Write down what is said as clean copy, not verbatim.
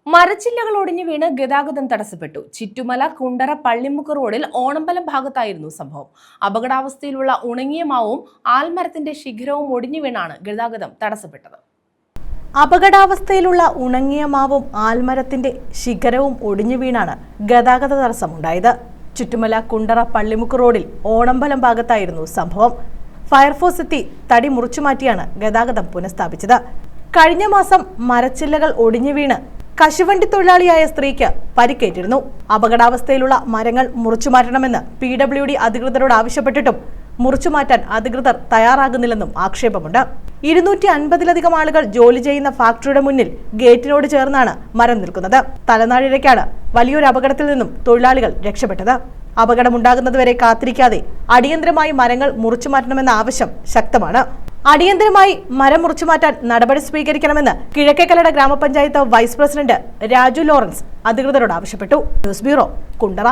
മരച്ചില്ലകൾ ഒടിഞ്ഞു വീണ് ഗതാഗതം തടസ്സപ്പെട്ടു. ചിറ്റുമല കുണ്ടറ പള്ളിമുക്ക് റോഡിൽ ഓണമ്പലം ഭാഗത്തായിരുന്നു സംഭവം. അപകടാവസ്ഥയിലുള്ള ഉണങ്ങിയ മാവും ആൽമരത്തിന്റെ ശിഖരവും ഒടിഞ്ഞു വീണാണ് ഗതാഗതം തടസ്സപ്പെട്ടത്. അപകടാവസ്ഥയിലുള്ള ഉണങ്ങിയ മാവും ആൽമരത്തിന്റെ ശിഖരവും ഒടിഞ്ഞു വീണാണ് ഗതാഗത തടസ്സമുണ്ടായത്. ചുറ്റുമല കുണ്ടറ പള്ളിമുക്ക് റോഡിൽ ഓണമ്പലം ഭാഗത്തായിരുന്നു സംഭവം. ഫയർഫോഴ്സ് എത്തി തടി മുറിച്ചുമാറ്റിയാണ് ഗതാഗതം പുനഃസ്ഥാപിച്ചത്. കഴിഞ്ഞ മാസം മരച്ചില്ലകൾ ഒടിഞ്ഞു വീണ് കശുവണ്ടി തൊഴിലാളിയായ സ്ത്രീക്ക് പരിക്കേറ്റിരുന്നു. അപകടാവസ്ഥയിലുള്ള മരങ്ങൾ മുറിച്ചുമാറ്റണമെന്ന് PWD അധികൃതരോട് ആവശ്യപ്പെട്ടിട്ടും മുറിച്ചുമാറ്റാൻ അധികൃതർ തയ്യാറാകുന്നില്ലെന്നും ആക്ഷേപമുണ്ട്. 250-ലധികം ആളുകൾ ജോലി ചെയ്യുന്ന ഫാക്ടറിയുടെ മുന്നിൽ ഗേറ്റിനോട് ചേർന്നാണ് മരം നിൽക്കുന്നത്. തലനാഴിഴയ്ക്കാണ് വലിയൊരു അപകടത്തിൽ നിന്നും തൊഴിലാളികൾ രക്ഷപ്പെട്ടത്. അപകടമുണ്ടാകുന്നതുവരെ കാത്തിരിക്കാതെ അടിയന്തരമായി മരങ്ങൾ മുറിച്ചുമാറ്റണമെന്ന ആവശ്യം ശക്തമാണ്. അടിയന്തരമായി മരം മുറിച്ചുമാറ്റാൻ നടപടി സ്വീകരിക്കണമെന്ന് കിഴക്കേക്കല്ലട ഗ്രാമപഞ്ചായത്ത് വൈസ് പ്രസിഡന്റ് രാജു ലോറൻസ് അധികൃതരോട് ആവശ്യപ്പെട്ടു. News bureau, Kundara.